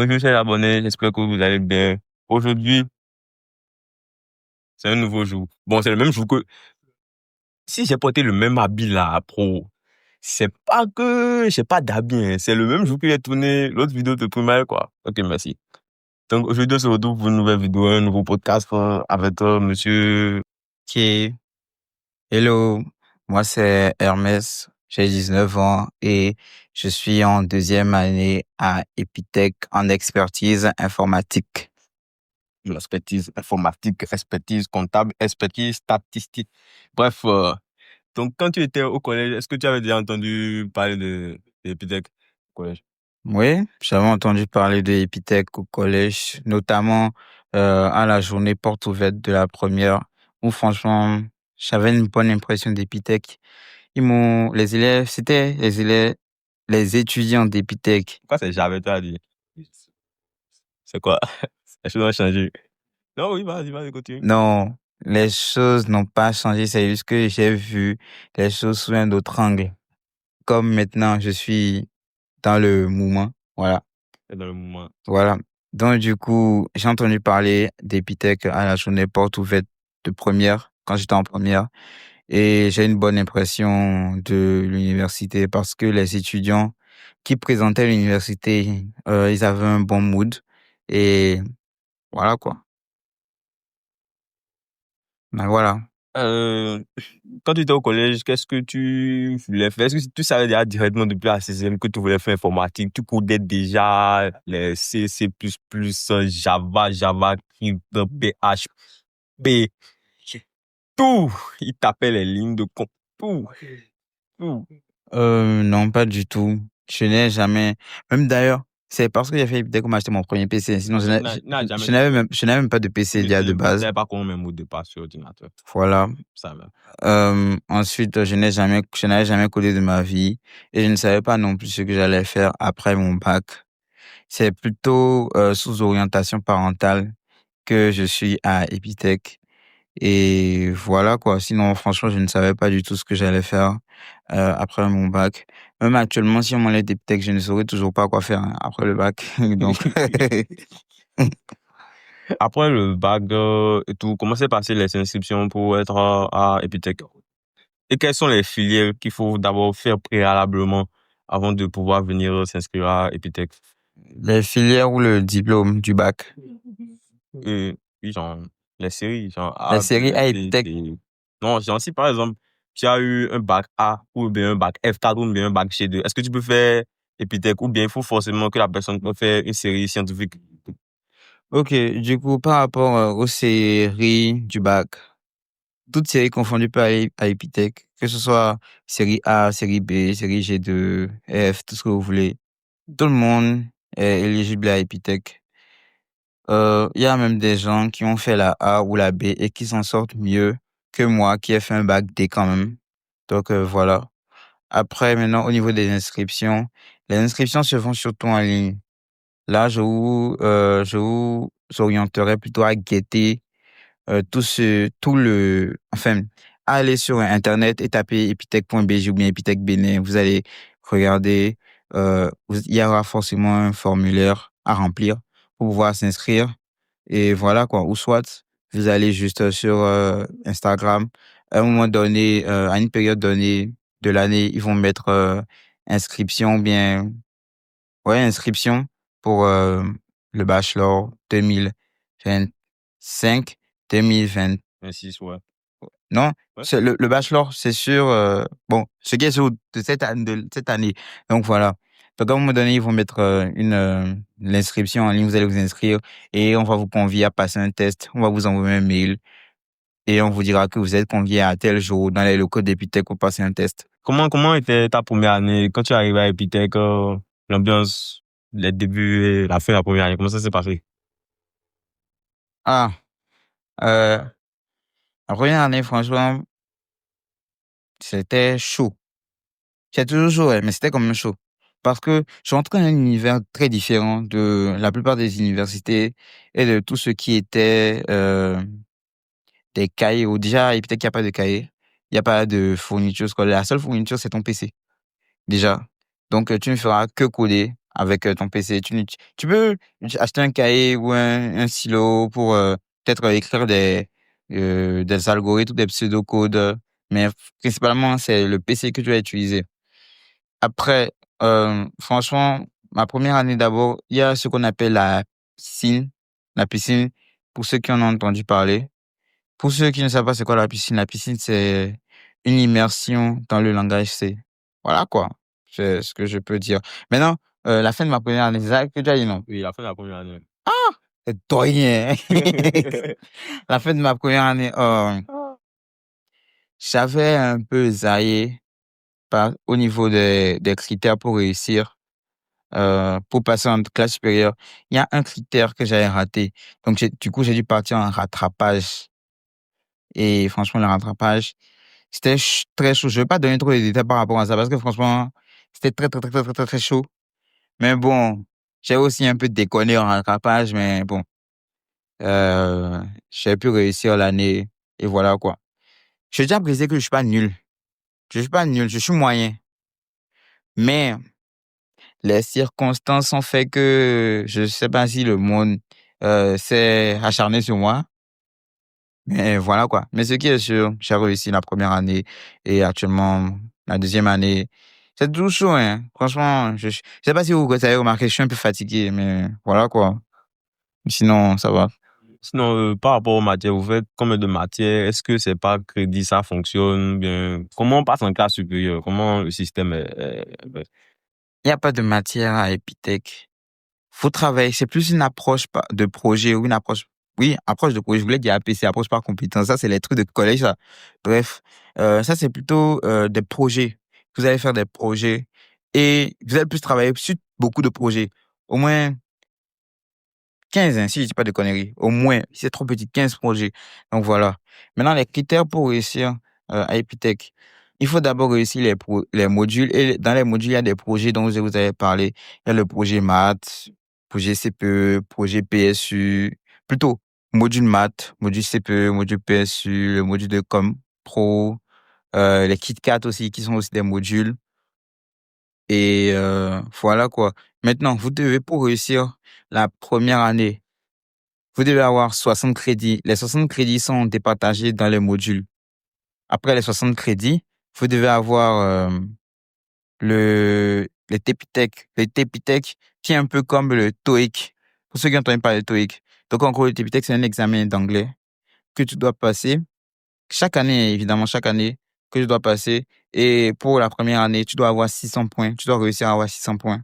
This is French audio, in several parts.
Bonjour chers abonnés, j'espère que vous allez bien. Aujourd'hui, c'est un nouveau jour. Bon, c'est le même jour que si j'ai porté le même habit là, pro, c'est pas que j'ai pas d'habit, hein. C'est le même jour que j'ai tourné l'autre vidéo de primaire, quoi. Ok, merci. Donc aujourd'hui, on se retrouve pour une nouvelle vidéo, un nouveau podcast avec monsieur. Ok, hello, moi c'est Hermès, j'ai 19 ans et je suis en deuxième année à Epitech en expertise informatique. L'expertise informatique, expertise comptable, expertise statistique. Bref, donc quand tu étais au collège, est-ce que tu avais déjà entendu parler de Epitech au collège? Oui, j'avais entendu parler de Epitech au collège, notamment à la journée porte ouverte de la première, où franchement, j'avais une bonne impression d'Epitech. C'était les élèves, les étudiants d'Epitech. Pourquoi c'est j'avais toi à dire? C'est quoi? Les choses ont changé. Non, oui, vas-y, continue. Non, les choses n'ont pas changé, c'est juste que j'ai vu les choses sous un autre angle. Comme maintenant, je suis dans le mouvement. Voilà. C'est dans le moment. Voilà. Donc, du coup, j'ai entendu parler d'Epitech à la journée porte ouverte de première, quand j'étais en première. Et j'ai une bonne impression de l'université parce que les étudiants qui présentaient l'université, ils avaient un bon mood. Et voilà, quoi. Ben voilà. Euh, Quand tu étais au collège, qu'est-ce que tu voulais faire? Est-ce que tu savais déjà directement depuis la sixième que tu voulais faire informatique? Tu codais déjà les C++, Java, JavaScript, PHP, tout. Il tapait les lignes de code, tout, tout. Non, pas du tout. Je n'ai jamais, même d'ailleurs, c'est parce que j'ai fait Epitech qu'on m'a acheté mon premier PC. Sinon, Jamais je n'avais même pas de PC déjà de tu base. savais pas comment mettre mot de passe sur ordinateur. Voilà. Ça va. Ensuite, je n'avais jamais codé de ma vie et je ne savais pas non plus ce que j'allais faire après mon bac. C'est plutôt sous orientation parentale que je suis à Epitech. Et voilà quoi. Sinon, franchement, je ne savais pas du tout ce que j'allais faire après mon bac. Même actuellement, si on m'enlève des textes, je ne saurais toujours pas quoi faire hein, après le bac. Donc, Après le bac et tout, comment s'est passé les inscriptions pour être à Epitech? Et quelles sont les filières qu'il faut d'abord faire préalablement avant de pouvoir venir s'inscrire à Epitech? les filières ou le diplôme du bac. Et oui, genre, les séries, genre Les A, B, séries à C, Epitech. D. Non, genre, si par exemple, tu as eu un bac A ou bien un bac F4 ou bien un bac G2, est-ce que tu peux faire Epitech ou bien il faut forcément que la personne peut faire une série scientifique? Ok, du coup, par rapport aux séries du bac, toutes séries confondues peut aller à Epitech, que ce soit série A, série B, série G2, F, tout ce que vous voulez. Tout le monde est éligible à Epitech. Il y a même des gens qui ont fait la A ou la B et qui s'en sortent mieux que moi qui ai fait un bac D quand même. Donc voilà. Après, maintenant, au niveau des inscriptions, les inscriptions se font surtout en ligne. Là, je vous orienterai plutôt à guetter enfin, allez sur Internet et tapez epitech.bg ou bien Epitech Bénin. Vous allez regarder, il y aura forcément un formulaire à remplir pour pouvoir s'inscrire. Et voilà quoi. Ou soit, vous allez juste sur Instagram. À un moment donné, à une période donnée de l'année, ils vont mettre inscription, ou bien, ouais, inscription pour le bachelor 2025, 2020. 26, ouais. Non, Ouais. c'est le bachelor, c'est sûr. Bon, ce qui est sûr de cette année. Donc voilà. Donc à un moment donné, ils vont mettre l'inscription en ligne. Vous allez vous inscrire et on va vous convier à passer un test. On va vous envoyer un mail et on vous dira que vous êtes convié à tel jour dans les locaux d'Epitech pour passer un test. Comment était ta première année quand tu es arrivé à Epitech, l'ambiance, les débuts et la fin de la première année, comment ça s'est passé? Ah, euh, la première année, franchement, c'était chaud. C'est toujours chaud, ouais, mais c'était quand même chaud. Parce que je suis entré dans un univers très différent de la plupart des universités et de tout ce qui était des cahiers. Ou déjà, et peut-être qu'il n'y a pas de cahier. Il n'y a pas de fourniture scolaire. La seule fourniture, c'est ton PC. Déjà. Donc, tu ne feras que coder avec ton PC. Tu peux acheter un cahier ou un stylo pour peut-être écrire des algorithmes ou des pseudocodes, mais principalement, c'est le PC que tu vas utiliser. Après, franchement, ma première année d'abord, il y a ce qu'on appelle la piscine. La piscine, pour ceux qui en ont entendu parler. Pour ceux qui ne savent pas c'est quoi la piscine, c'est une immersion dans le langage C. Voilà quoi, c'est ce que je peux dire. Maintenant, la fin de ma première année, c'est ça que tu as dit, non? Oui, la fin de la première année. C'est rien. La fin de ma première année, j'avais un peu zaillé au niveau des critères pour réussir. Pour passer en classe supérieure, il y a un critère que j'avais raté. Donc, du coup, j'ai dû partir en rattrapage. Et franchement, le rattrapage, c'était très chaud. Je ne vais pas donner trop de détails par rapport à ça parce que franchement, c'était très, très, très, très, très, très, très chaud. Mais bon, j'ai aussi un peu déconné en rattrapage, mais bon, j'ai pu réussir l'année et voilà quoi. J'ai déjà brisé que je suis pas nul. Je suis pas nul, je suis moyen. Mais les circonstances ont fait que je sais pas si le monde s'est acharné sur moi. Mais voilà quoi. Mais ce qui est sûr, j'ai réussi la première année et actuellement la deuxième année. C'est toujours chaud, hein. Franchement, je sais pas si vous avez remarqué, je suis un peu fatigué, mais voilà quoi. Sinon, ça va. Sinon, par rapport aux matières, vous faites combien de matières? Est-ce que c'est pas crédit, ça fonctionne bien? Comment on passe en classe supérieure? Comment le système Il n'y a pas de matière à Epitech. Faut travailler. C'est plus une approche de projet ou une approche, oui, approche de projet. Je voulais dire APC, approche par compétence. Ça, c'est les trucs de collège, ça. Bref, ça, c'est plutôt des projets. Vous allez faire des projets et vous allez plus travailler sur beaucoup de projets. Au moins 15, hein, si je dis pas de conneries. Au moins, si c'est trop petit, 15 projets. Donc voilà. Maintenant, les critères pour réussir à Epitech. Il faut d'abord réussir les modules. Et dans les modules, il y a des projets dont je vous avais parlé. Il y a le projet maths, projet CPE, projet PSU. Plutôt, module maths, module CPE, module PSU, le module de com pro, les KitKat aussi, qui sont aussi des modules. Et voilà quoi. Maintenant, vous devez, pour réussir la première année, vous devez avoir 60 crédits. Les 60 crédits sont départagés dans les modules. Après les 60 crédits, vous devez avoir les TEPITEC. Les TEPITEC, qui est un peu comme le TOEIC. Pour ceux qui entendent parler de TOEIC. Donc, en gros, le TEPITEC, c'est un examen d'anglais que tu dois passer. Chaque année, évidemment, chaque année que tu dois passer. Et pour la première année, tu dois avoir 600 points. Tu dois réussir à avoir 600 points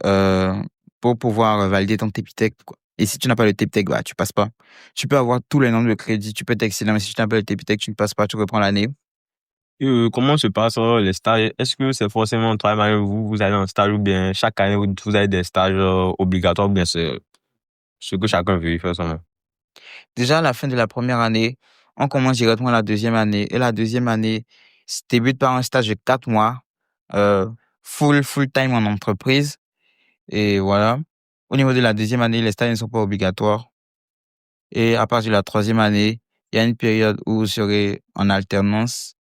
euh, pour pouvoir valider ton TEPITEC, quoi. Et si tu n'as pas le TEPITEC, bah, tu passes pas. Tu peux avoir tous les nombres de crédits, tu peux être excellent, mais si tu n'as pas le TEPITEC, tu ne passes pas, tu reprends l'année. comment se passent les stages? Est-ce que c'est forcément un travail avec vous, vous allez en stage ou bien chaque année vous avez des stages obligatoires ou bien c'est ce que chacun veut faire seulement? Déjà, à la fin de la première année, on commence directement la deuxième année. Et la deuxième année se débute par un stage de 4 mois, euh, full time en entreprise. Et voilà. Au niveau de la deuxième année, les stages ne sont pas obligatoires. Et à partir de la troisième année, il y a une période où vous serez en alternance,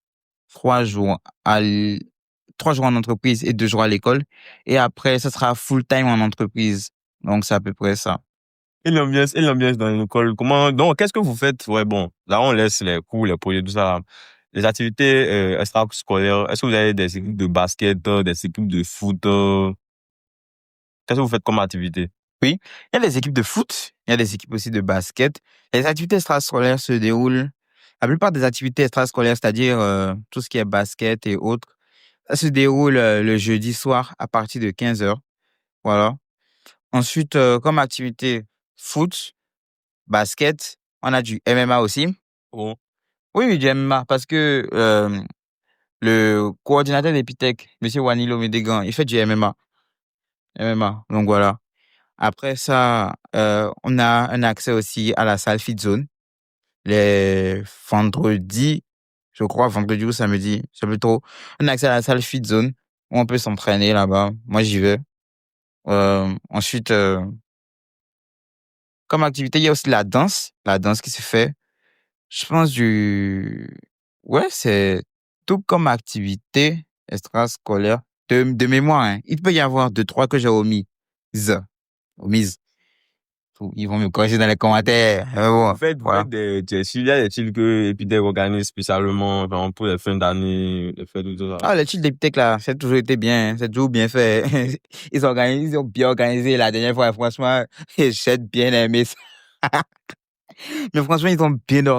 3 jours 3 jours en entreprise et 2 jours à l'école. Et après, ça sera full time en entreprise. Donc, c'est à peu près ça. Et l'ambiance dans l'école, comment, donc, qu'est-ce que vous faites? Ouais, bon, là, on laisse les cours, les projets, tout ça. Les activités extrascolaires, est-ce que vous avez des équipes de basket, des équipes de foot? Qu'est-ce que vous faites comme activité? Oui, il y a des équipes de foot, il y a des équipes aussi de basket. Les activités extrascolaires se déroulent, la plupart des activités extrascolaires, c'est-à-dire tout ce qui est basket et autres, ça se déroule le jeudi soir à partir de 15 heures. Voilà. Ensuite, comme activité foot, basket, on a du MMA aussi. Oh. Oui, oui, du MMA, parce que le coordinateur d'Epitech, Monsieur Wanilo Medegan, il fait du MMA. MMA, donc voilà. Après ça, on a un accès aussi à la salle Fit Zone les vendredis, je crois, vendredi ou samedi, c'est plutôt un accès à la salle Fit Zone où on peut s'entraîner là-bas. Moi, j'y vais. Ensuite, comme activité, il y a aussi la danse qui se fait. Je pense ouais, c'est tout comme activité extrascolaire. de mémoire, hein. Il peut y avoir 2, 3 que j'ai omises. Ils vont me corriger dans les commentaires. Mais bon, Vous voilà. faites des chill, il y a des chill que Epitech organise spécialement, genre, pour les fins d'année, les fêtes, tout ça. Ah, le chill d'Epitech, là, ça a toujours été bien, hein. C'est toujours bien fait. Ils ont bien organisé la dernière fois, franchement, j'ai bien aimé ça. Mais franchement,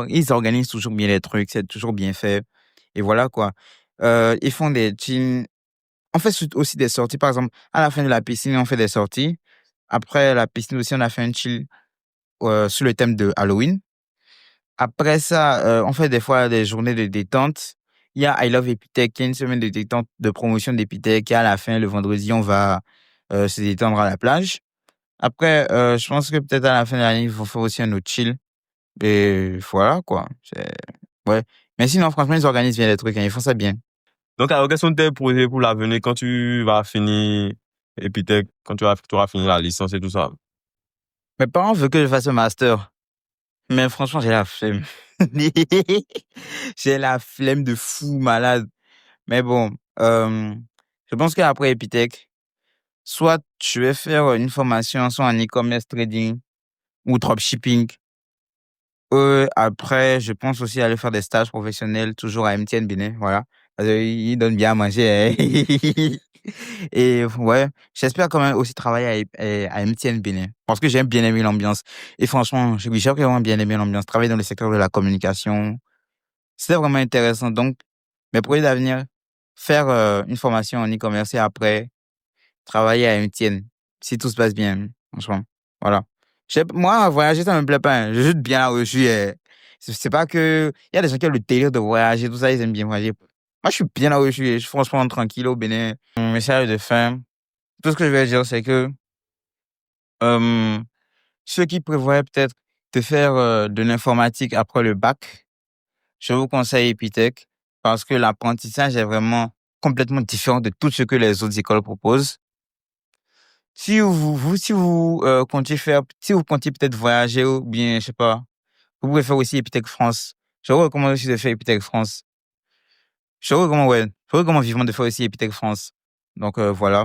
ils organisent toujours bien les trucs, c'est toujours bien fait. Et voilà, quoi. Ils font des chills. On fait aussi des sorties, par exemple, à la fin de la piscine, on fait des sorties. Après la piscine aussi, on a fait un chill sur le thème de Halloween. Après ça, on fait des fois des journées de détente. Il y a I Love Epitech, qui est une semaine de détente, de promotion d'Epitech. Et à la fin, le vendredi, on va se détendre à la plage. Après, je pense que peut-être à la fin de l'année, il faut faire aussi un autre chill. Et voilà, quoi. Ouais. Mais sinon, franchement, ils organisent bien les trucs, hein. Ils font ça bien. Donc, alors, quels sont tes projets pour l'avenir quand tu vas finir Epitech, quand tu auras fini la licence et tout ça? Mes parents veulent que je fasse un master. Mais franchement, j'ai la flemme. J'ai la flemme de fou malade. Mais bon, je pense qu'après Epitech, soit je vais faire une formation soit en e-commerce trading ou dropshipping. Après, je pense aussi aller faire des stages professionnels, toujours à MTN Bénin, voilà. Parce qu'ils donnent bien à manger, hein. Et ouais, j'espère quand même aussi travailler à MTN Bénin. Parce que j'aime bien aimer l'ambiance. Et franchement, oui, j'ai vraiment bien aimé l'ambiance. Travailler dans le secteur de la communication, c'était vraiment intéressant. Donc, mes projets d'avenir, faire une formation en e-commerce et après, travailler à MTN. Si tout se passe bien, franchement. Voilà. Moi, voyager, ça me plaît pas, hein. Je suis bien là où je suis. C'est pas que. Il y a des gens qui ont le délire de voyager, tout ça, ils aiment bien voyager. Moi, je suis bien là où je suis. Je suis franchement tranquille au Bénin. Mon message de fin. Tout ce que je vais dire, c'est que euh, ceux qui prévoient peut-être de faire de l'informatique après le bac, je vous conseille Epitech parce que l'apprentissage est vraiment complètement différent de tout ce que les autres écoles proposent. Si vous comptez faire, si vous comptez peut-être voyager ou bien, je sais pas, vous pouvez faire aussi Epitech France. Je vous recommande aussi de faire Epitech France. Ouais, je vous recommande vivement de faire aussi Epitech France. Donc, voilà.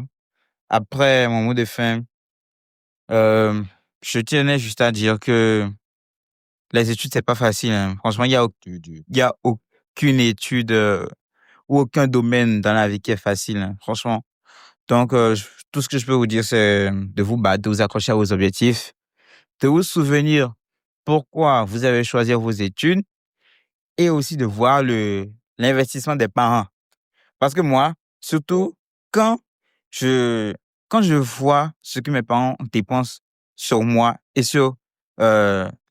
Après, mon mot de fin, euh, je tenais juste à dire que les études, c'est pas facile, hein. Franchement, il y a aucune étude, ou aucun domaine dans la vie qui est facile, hein. Franchement. Donc, tout ce que je peux vous dire, c'est de vous battre, de vous accrocher à vos objectifs, de vous souvenir pourquoi vous avez choisi vos études et aussi de voir l'investissement des parents. Parce que moi, surtout, quand je, quand je vois ce que mes parents dépensent sur moi et sur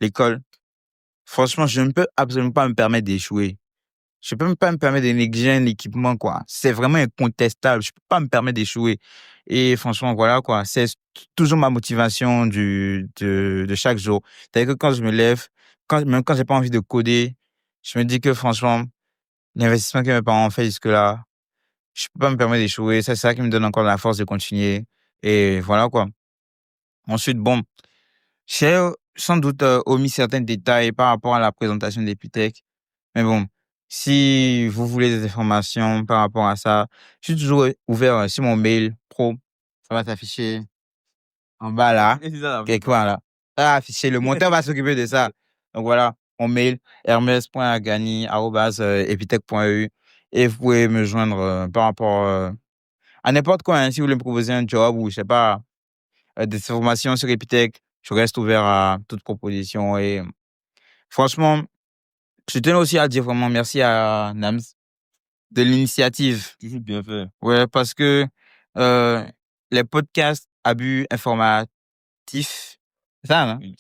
l'école, franchement, je ne peux absolument pas me permettre d'échouer. Je peux même pas me permettre de négliger un équipement, quoi. C'est vraiment incontestable. Je peux pas me permettre d'échouer. Et franchement, voilà, quoi. C'est toujours ma motivation de chaque jour. C'est-à-dire que quand je me lève, même quand j'ai pas envie de coder, je me dis que franchement, l'investissement que mes parents ont fait jusque-là, je peux pas me permettre d'échouer. C'est ça qui me donne encore la force de continuer. Et voilà, quoi. Ensuite, bon, j'ai sans doute omis certains détails par rapport à la présentation d'Epitech. Mais bon, si vous voulez des informations par rapport à ça, je suis toujours ouvert sur mon mail pro. Ça va s'afficher en bas là, Et c'est ça, la vie. quelque part là. Ça va afficher, le monteur va s'occuper de ça. Donc voilà, mon mail, hermes.agani@epitech.eu. Et vous pouvez me joindre par rapport à n'importe quoi, hein. Si vous voulez me proposer un job ou je sais pas, des formations sur Epitech, je reste ouvert à toute proposition. Et franchement, je tenais aussi à dire vraiment merci à Nams de l'initiative. Toujours bien fait. Ouais, parce que euh, les podcasts à but informatif, c'est ça, hein? Oui.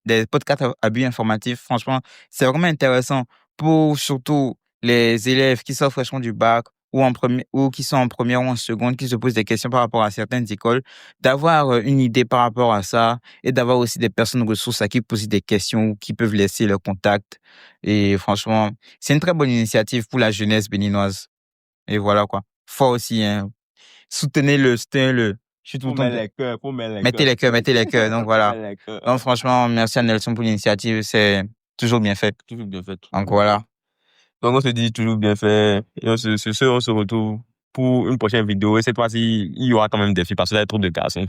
Des podcasts à but informatif, franchement, c'est vraiment intéressant pour surtout les élèves qui sortent fraîchement du bac ou en premier, ou qui sont en première ou en seconde, qui se posent des questions par rapport à certaines écoles, d'avoir une idée par rapport à ça et d'avoir aussi des personnes ressources à qui poser des questions ou qui peuvent laisser leur contact. Et franchement, c'est une très bonne initiative pour la jeunesse béninoise. Et voilà, quoi. Fort aussi, hein. Soutenez-le. Je suis tout le Faut temps. mettre les cœurs, faut mettre les Mettez cœurs. les cœurs, mettez les cœurs. Donc Faut voilà. mettre les cœurs. Donc franchement, merci à Nelson pour l'initiative. C'est toujours bien fait. Toujours bien fait. Donc voilà. Donc, on se dit toujours bien fait. Et on se retrouve pour une prochaine vidéo. Et cette fois-ci, il y aura quand même des filles parce qu'il y a trop de garçons.